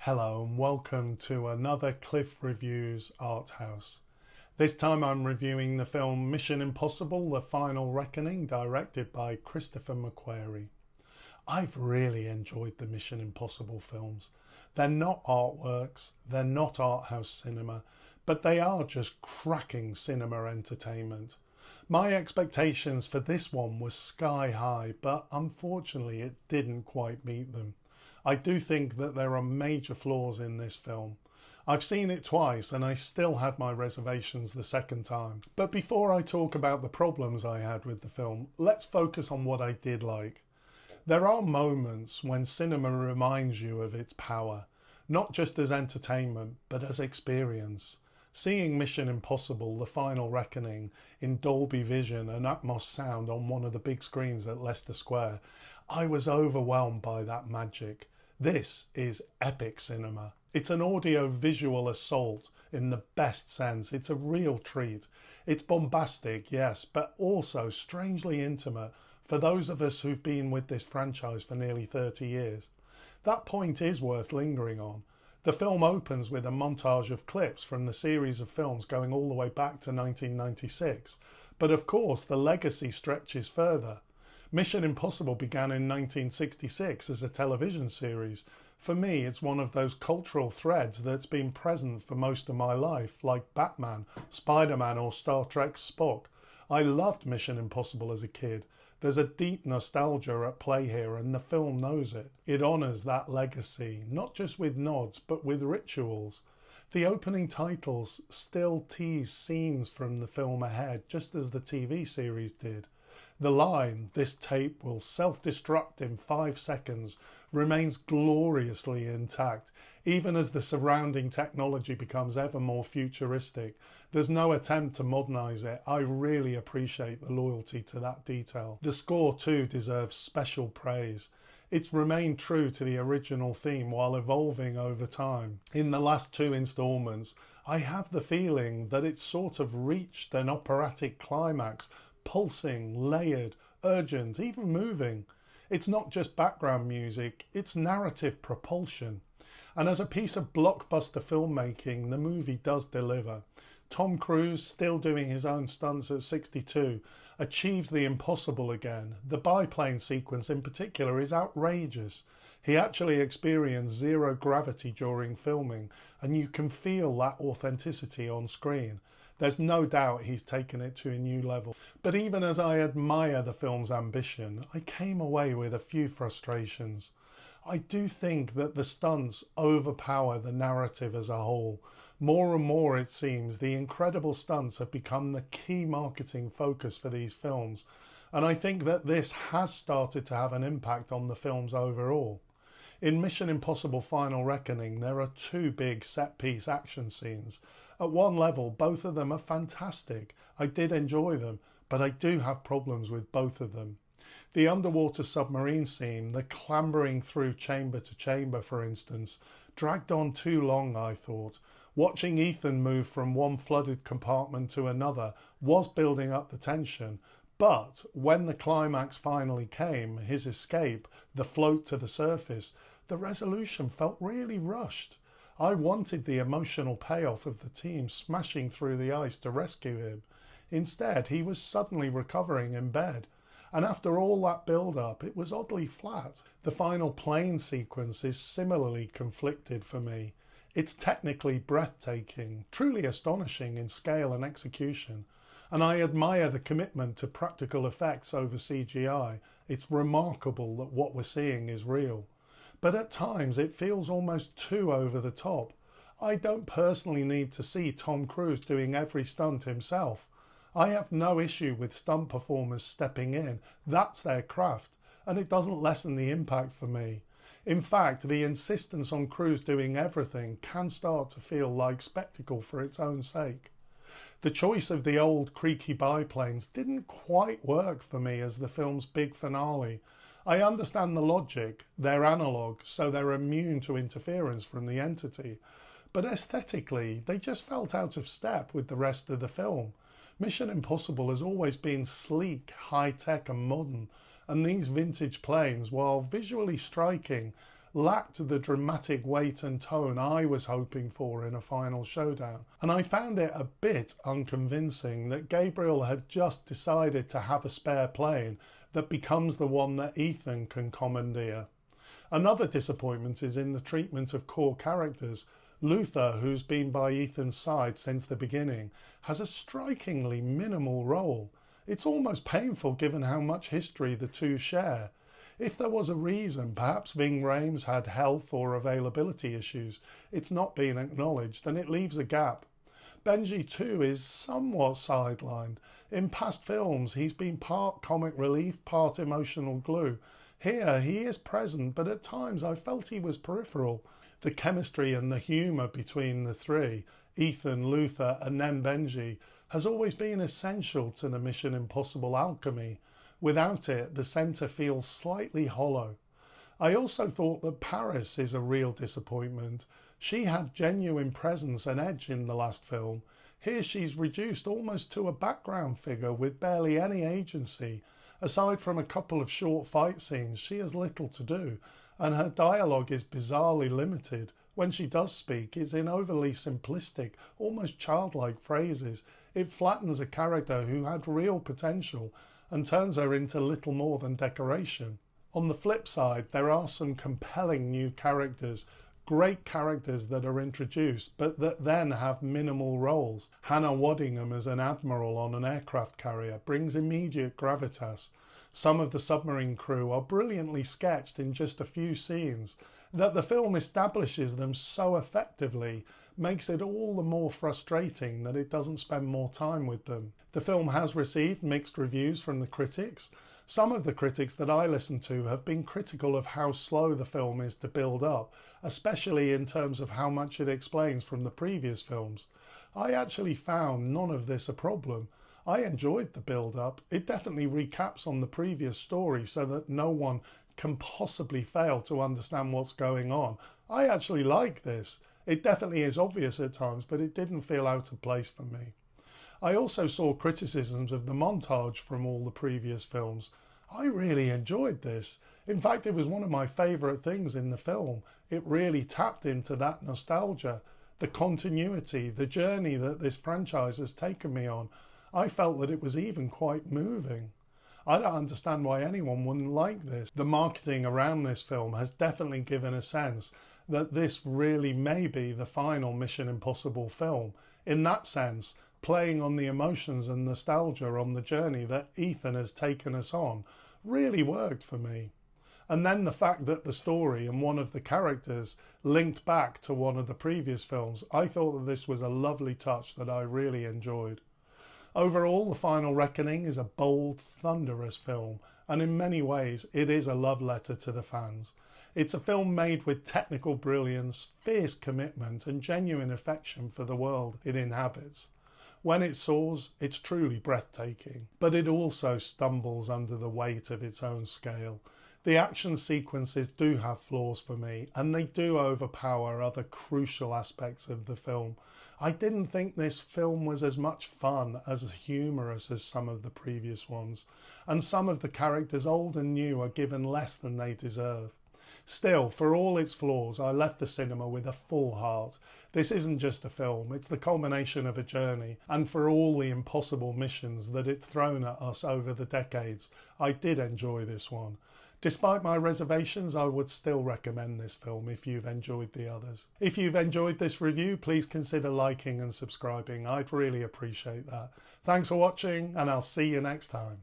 Hello and welcome to another Cliff Reviews Art House. This time I'm reviewing the film Mission Impossible: The Final Reckoning, directed by Christopher Macquarie. I've really enjoyed the Mission Impossible films. They're not artworks, they're not art house cinema, but they are just cracking cinema entertainment. My expectations for this one were sky high, but unfortunately it didn't quite meet them. I do think that there are major flaws in this film. I've seen it twice and I still had my reservations the second time. But before I talk about the problems I had with the film, let's focus on what I did like. There are moments when cinema reminds you of its power, not just as entertainment, but as experience. Seeing Mission Impossible: The Final Reckoning in Dolby Vision and Atmos sound on one of the big screens at Leicester Square, I was overwhelmed by that magic. This is epic cinema. It's an audio-visual assault in the best sense. It's a real treat. It's bombastic, yes, but also strangely intimate for those of us who've been with this franchise for nearly 30 years. That point is worth lingering on. The film opens with a montage of clips from the series of films going all the way back to 1996. But of course, the legacy stretches further. Mission Impossible began in 1966 as a television series. For me, it's one of those cultural threads that's been present for most of my life, like Batman, Spider-Man or Star Trek's Spock. I loved Mission Impossible as a kid. There's a deep nostalgia at play here and the film knows it. It honours that legacy, not just with nods, but with rituals. The opening titles still tease scenes from the film ahead, just as the TV series did. The line, "This tape will self-destruct in 5 seconds," remains gloriously intact, even as the surrounding technology becomes ever more futuristic. There's no attempt to modernise it. I really appreciate the loyalty to that detail. The score too deserves special praise. It's remained true to the original theme while evolving over time. In the last 2 instalments, I have the feeling that it's sort of reached an operatic climax, pulsing, layered, urgent, even moving. It's not just background music, it's narrative propulsion. And as a piece of blockbuster filmmaking, the movie does deliver. Tom Cruise, still doing his own stunts at 62, achieves the impossible again. The biplane sequence in particular is outrageous. He actually experienced zero gravity during filming, and you can feel that authenticity on screen. There's no doubt he's taken it to a new level. But even as I admire the film's ambition, I came away with a few frustrations. I do think that the stunts overpower the narrative as a whole. More and more, it seems, the incredible stunts have become the key marketing focus for these films, and I think that this has started to have an impact on the films overall. In Mission Impossible: Final Reckoning, there are 2 big set-piece action scenes. At one level, both of them are fantastic. I did enjoy them, but I do have problems with both of them. The underwater submarine scene, the clambering through chamber to chamber, for instance, dragged on too long, I thought. Watching Ethan move from one flooded compartment to another was building up the tension, but when the climax finally came, his escape, the float to the surface, the resolution felt really rushed. I wanted the emotional payoff of the team smashing through the ice to rescue him. Instead, he was suddenly recovering in bed. And after all that build-up, it was oddly flat. The final plane sequence is similarly conflicted for me. It's technically breathtaking, truly astonishing in scale and execution. And I admire the commitment to practical effects over CGI. It's remarkable that what we're seeing is real. But at times it feels almost too over the top. I don't personally need to see Tom Cruise doing every stunt himself. I have no issue with stunt performers stepping in. That's their craft, and it doesn't lessen the impact for me. In fact, the insistence on Cruise doing everything can start to feel like spectacle for its own sake. The choice of the old creaky biplanes didn't quite work for me as the film's big finale. I understand the logic, they're analogue, so they're immune to interference from the entity. But aesthetically, they just felt out of step with the rest of the film. Mission Impossible has always been sleek, high-tech and modern, and these vintage planes, while visually striking, lacked the dramatic weight and tone I was hoping for in a final showdown, and I found it a bit unconvincing that Gabriel had just decided to have a spare plane that becomes the one that Ethan can commandeer. Another disappointment is in the treatment of core characters. Luther, who's been by Ethan's side since the beginning, has a strikingly minimal role. It's almost painful given how much history the two share. If there was a reason, perhaps Ving Rhames had health or availability issues, it's not being acknowledged and it leaves a gap. Benji too is somewhat sidelined. In past films he's been part comic relief, part emotional glue. Here he is present, but at times I felt he was peripheral. The chemistry and the humour between the three, Ethan, Luther and then Benji, has always been essential to the Mission Impossible alchemy. Without it, the centre feels slightly hollow. I also thought that Paris is a real disappointment. She had genuine presence and edge in the last film. Here she's reduced almost to a background figure with barely any agency. Aside from a couple of short fight scenes, she has little to do, and her dialogue is bizarrely limited. When she does speak, it's in overly simplistic, almost childlike phrases. It flattens a character who had real potential and turns her into little more than decoration. On the flip side, there are some compelling new characters, great characters that are introduced but that then have minimal roles. Hannah Waddingham as an admiral on an aircraft carrier brings immediate gravitas. Some of the submarine crew are brilliantly sketched in just a few scenes. That the film establishes them so effectively makes it all the more frustrating that it doesn't spend more time with them. The film has received mixed reviews from the critics. Some of the critics that I listened to have been critical of how slow the film is to build up, especially in terms of how much it explains from the previous films. I actually found none of this a problem. I enjoyed the build-up. It definitely recaps on the previous story so that no one can possibly fail to understand what's going on. I actually like this. It definitely is obvious at times, but it didn't feel out of place for me. I also saw criticisms of the montage from all the previous films. I really enjoyed this. In fact, it was one of my favourite things in the film. It really tapped into that nostalgia, the continuity, the journey that this franchise has taken me on. I felt that it was even quite moving. I don't understand why anyone wouldn't like this. The marketing around this film has definitely given a sense that this really may be the final Mission Impossible film. In that sense, playing on the emotions and nostalgia on the journey that Ethan has taken us on really worked for me. And then the fact that the story and one of the characters linked back to one of the previous films, I thought that this was a lovely touch that I really enjoyed. Overall, The Final Reckoning is a bold, thunderous film, and in many ways it is a love letter to the fans. It's a film made with technical brilliance, fierce commitment and genuine affection for the world it inhabits. When it soars, it's truly breathtaking, but it also stumbles under the weight of its own scale. The action sequences do have flaws for me, and they do overpower other crucial aspects of the film. I didn't think this film was as much fun, as humorous as some of the previous ones, and some of the characters, old and new, are given less than they deserve. Still, for all its flaws, I left the cinema with a full heart. This isn't just a film, it's the culmination of a journey, and for all the impossible missions that it's thrown at us over the decades, I did enjoy this one. Despite my reservations, I would still recommend this film if you've enjoyed the others. If you've enjoyed this review, please consider liking and subscribing. I'd really appreciate that. Thanks for watching, and I'll see you next time.